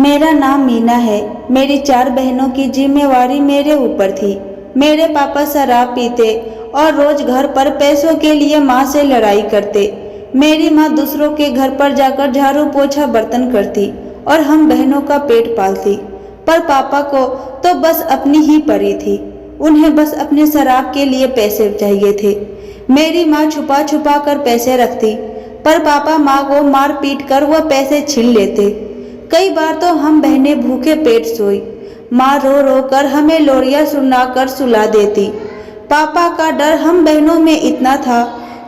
मेरा नाम मीना है। मेरी 4 बहनों की जिम्मेवारी मेरे ऊपर थी। मेरे पापा शराब पीते और रोज घर पर पैसों के लिए माँ से लड़ाई करते। मेरी माँ दूसरों के घर पर जाकर झाड़ू पोछा बर्तन करती और हम बहनों का पेट पालती। पर पापा को तो बस अपनी ही पड़ी थी। उन्हें बस अपने शराब के लिए पैसे चाहिए थे। मेरी माँ छुपा छुपा कर पैसे रखती, पर पापा माँ को मार पीट कर वह पैसे छीन लेते। कई बार तो हम बहनें भूखे पेट सोई। माँ रो रो कर हमें लोरियां सुनाकर सुला देती। पापा का डर हम बहनों में इतना था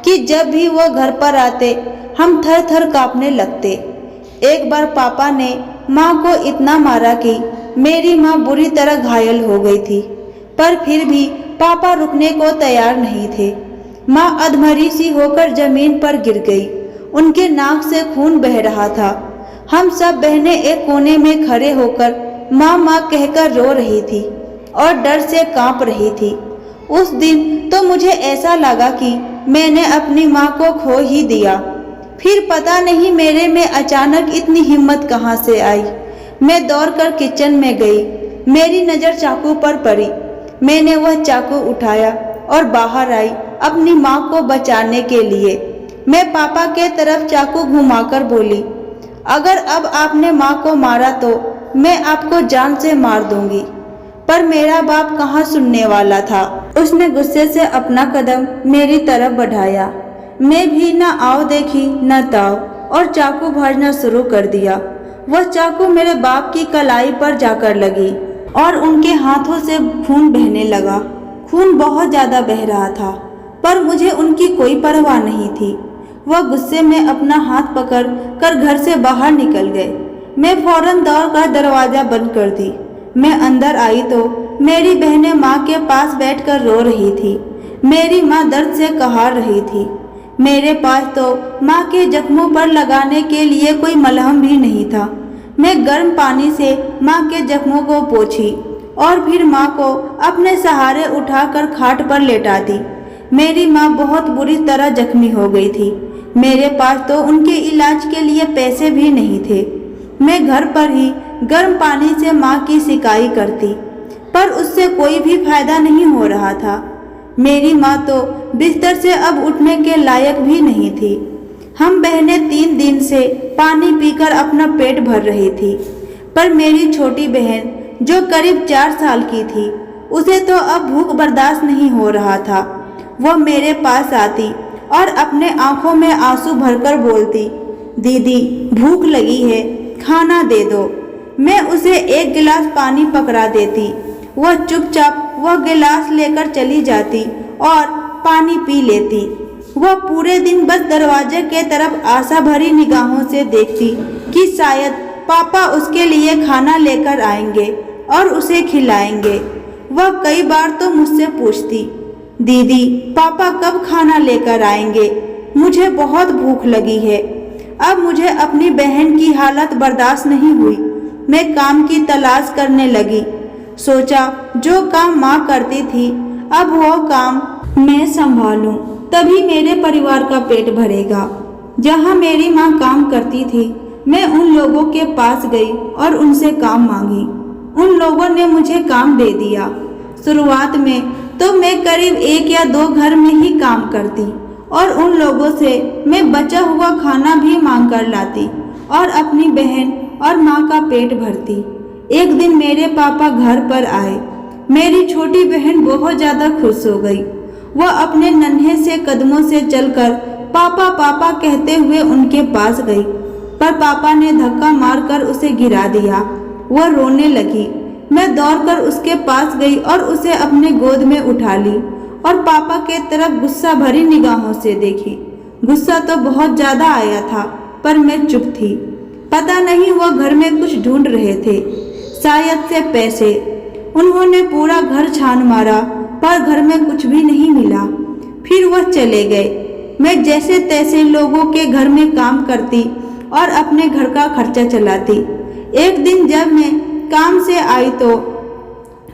कि जब भी वो घर पर आते हम थर थर कांपने लगते। एक बार पापा ने माँ को इतना मारा कि मेरी माँ बुरी तरह घायल हो गई थी, पर फिर भी पापा रुकने को तैयार नहीं थे। माँ अधमरी सी होकर जमीन पर गिर गई। उनके नाक से खून बह रहा था। हम सब बहनें एक कोने में खड़े होकर माँ माँ कहकर रो रही थी और डर से कांप रही थी। उस दिन तो मुझे ऐसा लगा कि मैंने अपनी माँ को खो ही दिया। फिर पता नहीं मेरे में अचानक इतनी हिम्मत कहाँ से आई। मैं दौड़कर किचन में गई। मेरी नज़र चाकू पर पड़ी। मैंने वह चाकू उठाया और बाहर आई अपनी माँ को बचाने के लिए। मैं पापा के तरफ चाकू घुमाकर बोली, अगर अब आपने माँ को मारा तो मैं आपको जान से मार दूंगी। पर मेरा बाप कहाँ सुनने वाला था। उसने गुस्से से अपना कदम मेरी तरफ बढ़ाया। मैं भी न आओ देखी न ताव और चाकू भरना शुरू कर दिया। वह चाकू मेरे बाप की कलाई पर जाकर लगी और उनके हाथों से खून बहने लगा। खून बहुत ज्यादा बह रहा था, पर मुझे उनकी कोई परवाह नहीं थी। वह गुस्से में अपना हाथ पकड़ कर घर से बाहर निकल गए। मैं फौरन दौड़कर दरवाजा बंद कर दी। मैं अंदर आई तो मेरी बहनें माँ के पास बैठकर रो रही थी। मेरी माँ दर्द से कहार रही थी। मेरे पास तो माँ के जख्मों पर लगाने के लिए कोई मलहम भी नहीं था। मैं गर्म पानी से माँ के जख्मों को पोंछी और फिर माँ को अपने सहारे उठाकर खाट पर लेटा दी। मेरी माँ बहुत बुरी तरह जख्मी हो गई थी। मेरे पास तो उनके इलाज के लिए पैसे भी नहीं थे। मैं घर पर ही गर्म पानी से माँ की सिकाई करती, पर उससे कोई भी फायदा नहीं हो रहा था। मेरी माँ तो बिस्तर से अब उठने के लायक भी नहीं थी। हम बहनें 3 दिन से पानी पीकर अपना पेट भर रही थी, पर मेरी छोटी बहन जो करीब 4 साल की थी, उसे तो अब भूख बर्दाश्त नहीं हो रहा था। वह मेरे पास आती और अपने आंखों में आंसू भरकर बोलती, दीदी भूख लगी है, खाना दे दो। मैं उसे 1 गिलास पानी पकड़ा देती। वह चुपचाप वह गिलास लेकर चली जाती और पानी पी लेती। वह पूरे दिन बस दरवाजे के तरफ आशा भरी निगाहों से देखती कि शायद पापा उसके लिए खाना लेकर आएंगे और उसे खिलाएंगे। वह कई बार तो मुझसे पूछती, दीदी पापा कब खाना लेकर आएंगे, मुझे बहुत भूख लगी है। अब मुझे अपनी बहन की हालत बर्दाश्त नहीं हुई। मैं काम की तलाश करने लगी। सोचा जो काम माँ करती थी अब वो काम मैं संभालूं, तभी मेरे परिवार का पेट भरेगा। जहाँ मेरी माँ काम करती थी, मैं उन लोगों के पास गई और उनसे काम मांगी। उन लोगों ने मुझे काम दे दिया। शुरुआत में तो मैं करीब 1 या 2 घर में ही काम करती और उन लोगों से मैं बचा हुआ खाना भी मांग कर लाती और अपनी बहन और माँ का पेट भरती। एक दिन मेरे पापा घर पर आए। मेरी छोटी बहन बहुत ज़्यादा खुश हो गई। वह अपने नन्हे से कदमों से चलकर पापा पापा कहते हुए उनके पास गई, पर पापा ने धक्का मारकर उसे गिरा दिया। वह रोने लगी। मैं दौड़कर उसके पास गई और उसे अपने गोद में उठा ली और पापा के तरफ गुस्सा भरी निगाहों से देखी। गुस्सा तो बहुत ज़्यादा आया था, पर मैं चुप थी। पता नहीं वह घर में कुछ ढूंढ रहे थे, शायद से पैसे। उन्होंने पूरा घर छान मारा, पर घर में कुछ भी नहीं मिला। फिर वह चले गए। मैं जैसे तैसे लोगों के घर में काम करती और अपने घर का खर्चा चलाती। एक दिन जब मैं काम से आई तो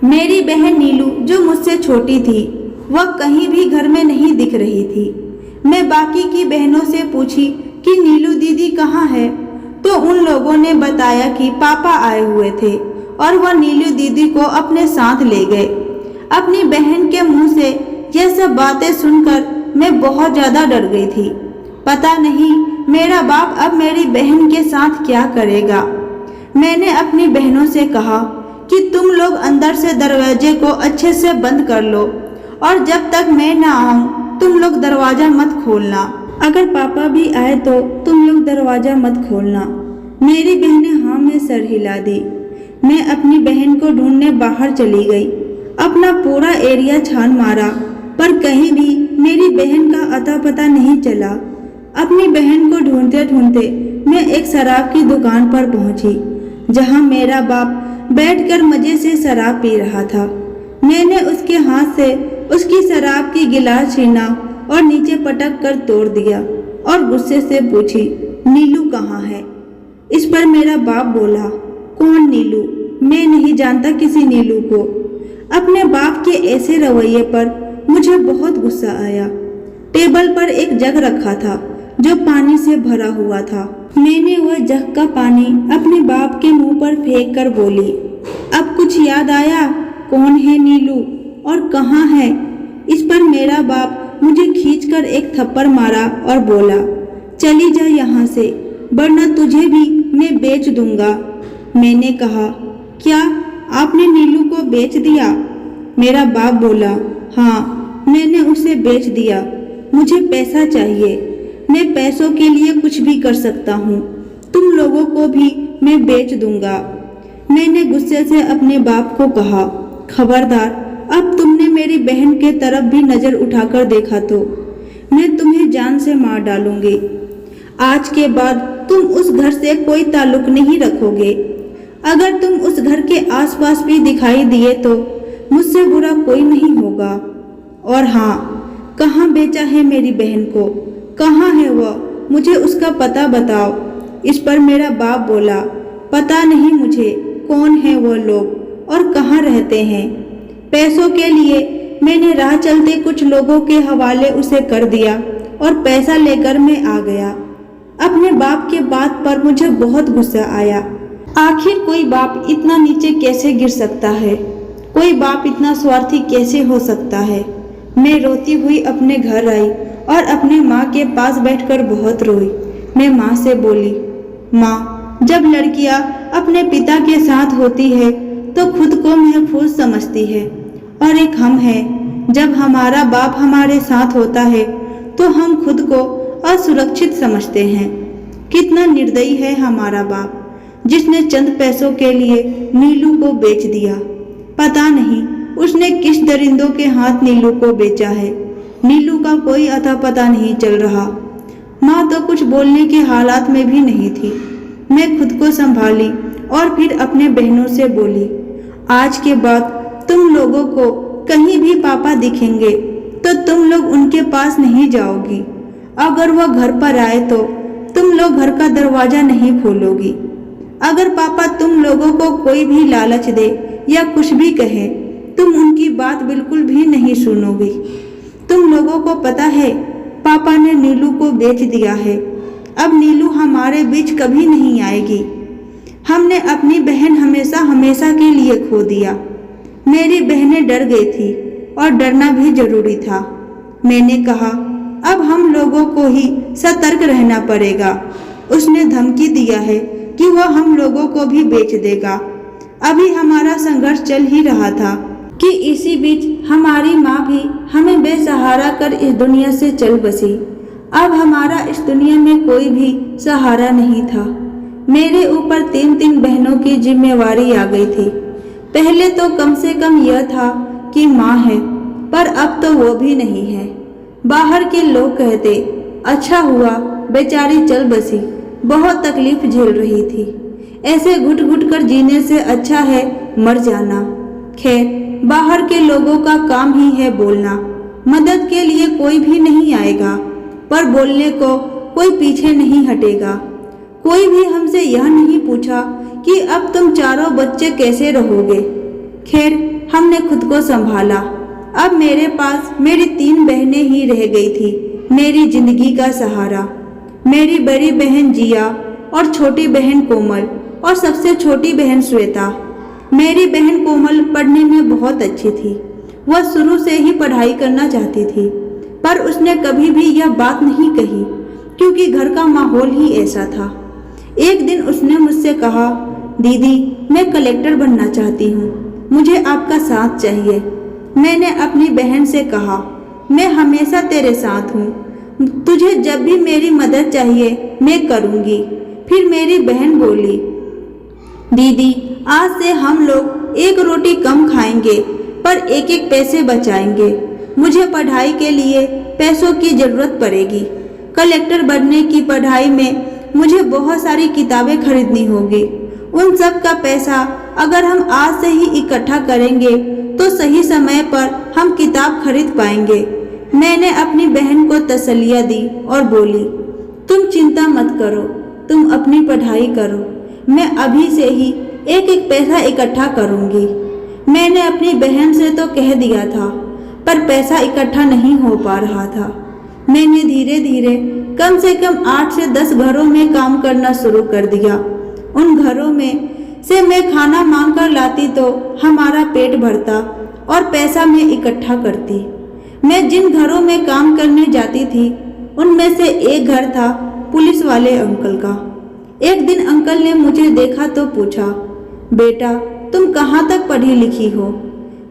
मेरी बहन नीलू, जो मुझसे छोटी थी, वह कहीं भी घर में नहीं दिख रही थी। मैं बाकी की बहनों से पूछी कि नीलू दीदी कहाँ है, तो उन लोगों ने बताया कि पापा आए हुए थे और वह नीलू दीदी को अपने साथ ले गए। अपनी बहन के मुंह से यह सब बातें सुनकर मैं बहुत ज्यादा डर गई थी। पता नहीं मेरा बाप अब मेरी बहन के साथ क्या करेगा। मैंने अपनी बहनों से कहा कि तुम लोग अंदर से दरवाजे को अच्छे से बंद कर लो और जब तक मैं ना आऊं तुम लोग दरवाजा मत खोलना। अगर पापा भी आए तो तुम लोग दरवाजा मत खोलना। मेरी बहन ने हाँ में सर हिला दी। मैं अपनी बहन को ढूंढने बाहर चली गई। अपना पूरा एरिया छान मारा पर कहीं भी मेरी बहन का अता पता नहीं चला। अपनी बहन को ढूंढते ढूंढते मैं एक शराब की दुकान पर पहुंची, जहां मेरा बाप बैठकर मजे से शराब पी रहा था। मैंने उसके हाथ से उसकी शराब की गिलास छीना और नीचे पटक कर तोड़ दिया और गुस्से से पूछी, नीलू कहाँ है? इस पर मेरा बाप बोला, कौन नीलू? मैं नहीं जानता किसी नीलू को। अपने बाप के ऐसे रवैये पर मुझे बहुत गुस्सा आया। टेबल पर एक जग रखा था जो पानी से भरा हुआ था। मैंने वह जग का पानी अपने बाप के मुंह पर फेंक कर बोली, अब कुछ याद आया? कौन है नीलू और कहाँ है? इस पर मेरा बाप मुझे खींचकर एक थप्पड़ मारा और बोला, चली जा यहाँ से वरना तुझे भी मैं बेच दूंगा। मैंने कहा, क्या आपने नीलू को बेच दिया? मेरा बाप बोला, हाँ मैंने उसे बेच दिया। मुझे पैसा चाहिए। मैं पैसों के लिए कुछ भी कर सकता हूँ। तुम लोगों को भी मैं बेच दूंगा। मैंने गुस्से से अपने बाप को कहा, खबरदार अब तुमने मेरी बहन के तरफ भी नजर उठाकर देखा तो मैं तुम्हें जान से मार डालूंगी। आज के बाद तुम उस घर से कोई ताल्लुक नहीं रखोगे। अगर तुम उस घर के आसपास भी दिखाई दिए तो मुझसे बुरा कोई नहीं होगा। और हाँ, कहाँ बेचा है मेरी बहन को? कहाँ है वह? मुझे उसका पता बताओ। इस पर मेरा बाप बोला, पता नहीं मुझे कौन है वो लोग और कहाँ रहते हैं। पैसों के लिए मैंने राह चलते कुछ लोगों के हवाले उसे कर दिया और पैसा लेकर मैं आ गया। अपने बाप के बात पर मुझे बहुत गुस्सा आया। आखिर कोई बाप इतना नीचे कैसे गिर सकता है? कोई बाप इतना स्वार्थी कैसे हो सकता है? मैं रोती हुई अपने घर आई और अपने माँ के पास बैठकर बहुत रोई। मैं माँ से बोली, माँ, जब लड़कियाँ अपने पिता के साथ होती है तो खुद को महफूज समझती है और एक हम हैं, जब हमारा बाप हमारे साथ होता है तो हम खुद को असुरक्षित समझते हैं। कितना निर्दयी है हमारा बाप, जिसने चंद पैसों के लिए नीलू को बेच दिया। पता नहीं उसने किस दरिंदों के हाथ नीलू को बेचा है। नीलू का कोई अता पता नहीं चल रहा। माँ तो कुछ बोलने के हालात में भी नहीं थी। मैं खुद को संभाली और फिर अपने बहनों से बोली, आज के बाद तुम लोगों को कहीं भी पापा दिखेंगे तो तुम लोग उनके पास नहीं जाओगी। अगर वह घर पर आए तो तुम लोग घर का दरवाजा नहीं खोलोगी। अगर पापा तुम लोगों को कोई भी लालच दे या कुछ भी कहे, तुम उनकी बात बिल्कुल भी नहीं सुनोगी। तुम लोगों को पता है पापा ने नीलू को बेच दिया है। अब नीलू हमारे बीच कभी नहीं आएगी। हमने अपनी बहन हमेशा हमेशा के लिए खो दिया। मेरी बहनें डर गई थी और डरना भी जरूरी था। मैंने कहा, अब हम लोगों को ही सतर्क रहना पड़ेगा। उसने धमकी दिया है कि वह हम लोगों को भी बेच देगा। अभी हमारा संघर्ष चल ही रहा था कि इसी बीच हमारी माँ भी हमें बेसहारा कर इस दुनिया से चल बसी। अब हमारा इस दुनिया में कोई भी सहारा नहीं था। मेरे ऊपर 3 बहनों की जिम्मेवारी आ गई थी। पहले तो कम से कम यह था कि माँ है, पर अब तो वो भी नहीं है। बाहर के लोग कहते, अच्छा हुआ बेचारी चल बसी, बहुत तकलीफ झेल रही थी। ऐसे घुट घुट कर जीने से अच्छा है मर जाना। खैर, बाहर के लोगों का काम ही है बोलना। मदद के लिए कोई भी नहीं आएगा, पर बोलने को कोई पीछे नहीं हटेगा। कोई भी हमसे यह नहीं पूछा कि अब तुम चारों बच्चे कैसे रहोगे। खैर, हमने खुद को संभाला। अब मेरे पास मेरी 3 बहनें ही रह गई थी, मेरी जिंदगी का सहारा। मेरी बड़ी बहन जिया और छोटी बहन कोमल और सबसे छोटी बहन श्वेता। मेरी बहन कोमल पढ़ने में बहुत अच्छी थी। वह शुरू से ही पढ़ाई करना चाहती थी, पर उसने कभी भी यह बात नहीं कही क्योंकि घर का माहौल ही ऐसा था। एक दिन उसने मुझसे कहा, दीदी मैं कलेक्टर बनना चाहती हूँ, मुझे आपका साथ चाहिए। मैंने अपनी बहन से कहा, मैं हमेशा तेरे साथ हूँ, तुझे जब भी मेरी मदद चाहिए मैं करूँगी। फिर मेरी बहन बोली, दीदी आज से हम लोग एक रोटी कम खाएंगे पर एक एक पैसे बचाएंगे। मुझे पढ़ाई के लिए पैसों की जरूरत पड़ेगी। कलेक्टर बनने की पढ़ाई में मुझे बहुत सारी किताबें खरीदनी होगी। उन सब का पैसा अगर हम आज से ही इकट्ठा करेंगे तो सही समय पर हम किताब खरीद पाएंगे। मैंने अपनी बहन को तसल्लियाँ दी और बोली, तुम चिंता मत करो, तुम अपनी पढ़ाई करो, मैं अभी से ही एक एक पैसा इकट्ठा करूँगी। मैंने अपनी बहन से तो कह दिया था, पर पैसा इकट्ठा नहीं हो पा रहा था। मैंने धीरे धीरे कम से कम 8 से 10 घरों में काम करना शुरू कर दिया। उन घरों में से मैं खाना मांग कर लाती तो हमारा पेट भरता और पैसा मैं इकट्ठा करती। मैं जिन घरों में काम करने जाती थी उनमें से एक घर था पुलिस वाले अंकल का। एक दिन अंकल ने मुझे देखा तो पूछा, बेटा तुम कहाँ तक पढ़ी लिखी हो?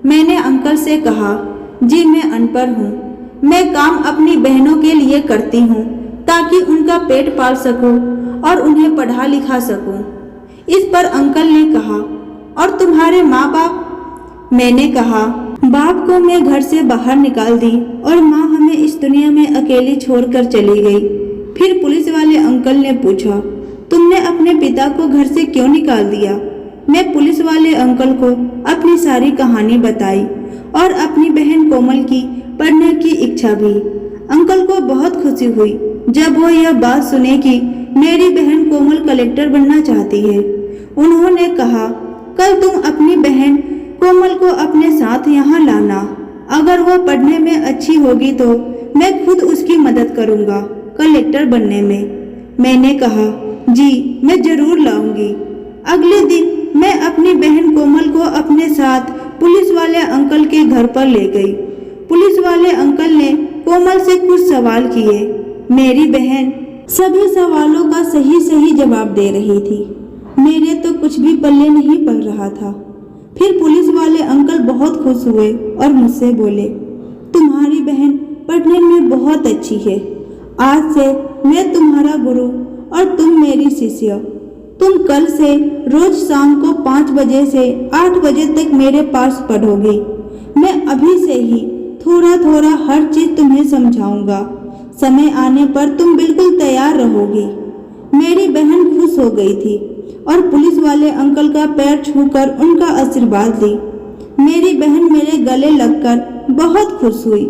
मैंने अंकल से कहा, जी मैं अनपढ़ हूँ, मैं काम अपनी बहनों के लिए करती हूँ ताकि उनका पेट पाल सकूं और उन्हें पढ़ा लिखा सकूं। इस पर अंकल ने कहा, और तुम्हारे माँ बाप? मैंने कहा, बाप को मैं घर से बाहर निकाल दी और माँ हमें इस दुनिया में अकेली छोड़कर चली गई। फिर पुलिस वाले अंकल ने पूछा, तुमने अपने पिता को घर से क्यों निकाल दिया? मैं पुलिस वाले अंकल को अपनी सारी कहानी बताई और अपनी बहन कोमल की पढ़ने की इच्छा भी। अंकल को बहुत खुशी हुई जब वो यह बात सुने कि मेरी बहन कोमल कलेक्टर बनना चाहती है। उन्होंने कहा, कल तुम अपनी बहन कोमल को अपने साथ यहाँ लाना। अगर वो पढ़ने में अच्छी होगी तो मैं खुद उसकी मदद करूँगा कलेक्टर बनने में। मैंने कहा, जी मैं जरूर लाऊंगी। अगले दिन मैं अपनी बहन कोमल को अपने साथ पुलिस वाले अंकल के घर पर ले गई। पुलिस वाले अंकल ने कोमल से कुछ सवाल किए। मेरी बहन सभी सवालों का सही सही जवाब दे रही थी। मेरे तो कुछ भी पल्ले नहीं पड़ रहा था। फिर पुलिस वाले अंकल बहुत खुश हुए और मुझसे बोले, तुम्हारी बहन पढ़ने में बहुत अच्छी है। आज से मैं तुम्हारा गुरु और तुम मेरी शिष्य। तुम कल से रोज शाम को 5 बजे से 8 बजे तक मेरे पास पढ़ोगी। मैं अभी से ही थोड़ा थोड़ा हर चीज तुम्हें समझाऊंगा। समय आने पर तुम बिल्कुल तैयार रहोगी। मेरी बहन खुश हो गई थी और पुलिस वाले अंकल का पैर छूकर उनका आशीर्वाद ली। मेरी बहन मेरे गले लगकर बहुत खुश हुई।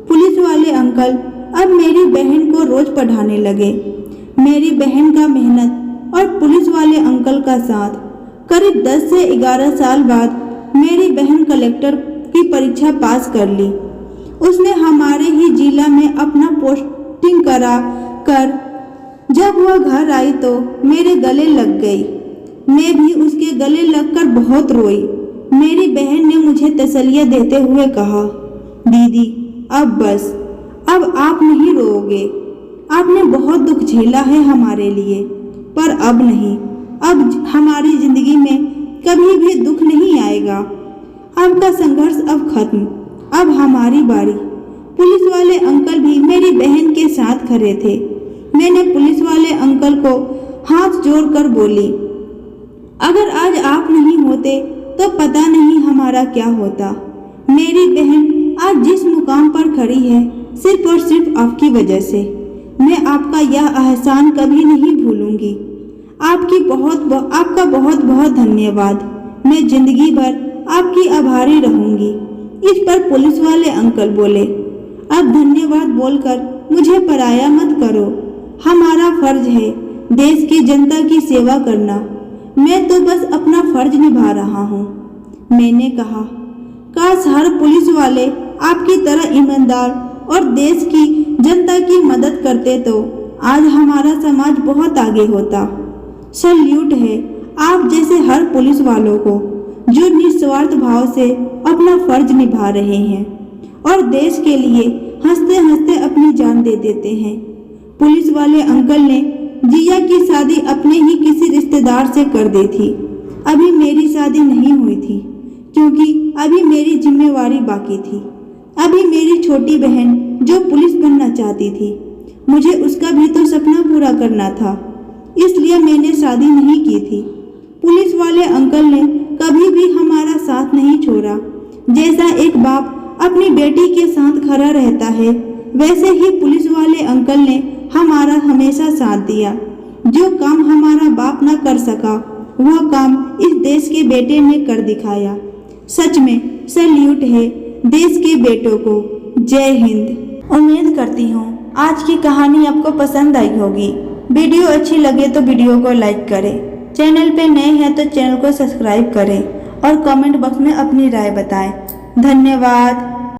पुलिस वाले अंकल अब मेरी बहन को रोज पढ़ाने लगे। मेरी बहन का मेहनत और पुलिस वाले अंकल का साथ करीब 10 से 11 साल बाद मेरी बहन कलेक्टर की परीक्षा पास कर ली। उसने हमारे ही जिला में अपना पोस्टिंग करा कर जब वह घर आई तो मेरे गले लग गई। मैं भी उसके गले लगकर बहुत रोई। मेरी बहन ने मुझे तसल्लियाँ देते हुए कहा, दीदी अब बस, अब आप नहीं रोओगे। आपने बहुत दुख झेला है हमारे लिए, पर अब नहीं। अब हमारी जिंदगी में कभी भी दुख नहीं आएगा। आपका संघर्ष अब खत्म, अब हमारी बारी। पुलिस वाले अंकल भी मेरी बहन के साथ खड़े थे। मैंने पुलिस वाले अंकल को हाथ जोड़कर बोली, अगर आज आप नहीं होते तो पता नहीं हमारा क्या होता। मेरी बहन आज जिस मुकाम पर खड़ी है सिर्फ और सिर्फ आपकी वजह से। मैं आपका यह एहसान कभी नहीं भूलूंगी। आपका बहुत बहुत धन्यवाद। मैं जिंदगी भर आपकी आभारी रहूंगी। इस पर पुलिस वाले अंकल बोले, अब धन्यवाद बोलकर मुझे पराया मत करो। हमारा फर्ज है देश की जनता की सेवा करना। मैं तो बस अपना फर्ज निभा रहा हूँ। मैंने कहा, काश हर पुलिस वाले आपकी तरह ईमानदार और देश की जनता की मदद करते तो आज हमारा समाज बहुत आगे होता। सैल्यूट है आप जैसे हर पुलिस वालों को जो निस्वार्थ भाव से अपना फर्ज निभा रहे हैं और देश के लिए हंसते हंसते अपनी जान दे देते हैं। पुलिस वाले अंकल ने जिया की शादी अपने ही किसी रिश्तेदार से कर दी थी। अभी मेरी शादी नहीं हुई थी क्योंकि अभी मेरी जिम्मेवारी बाकी थी। अभी मेरी छोटी बहन जो पुलिस बनना चाहती थी, मुझे उसका भी तो सपना पूरा करना था, इसलिए मैंने शादी नहीं की थी। पुलिस वाले अंकल ने कभी भी हमारा साथ नहीं छोड़ा। जैसा एक बाप अपनी बेटी के साथ खड़ा रहता है, वैसे ही पुलिस वाले अंकल ने हमारा हमेशा साथ दिया। जो काम हमारा बाप न कर सका, वह काम इस देश के बेटे ने कर दिखाया। सच में सैल्यूट है देश के बेटों को। जय हिंद। उम्मीद करती हूँ आज की कहानी आपको पसंद आई होगी। वीडियो अच्छी लगे तो वीडियो को लाइक करें, चैनल पे नए हैं तो चैनल को सब्सक्राइब करें और कमेंट बॉक्स में अपनी राय बताएं। धन्यवाद।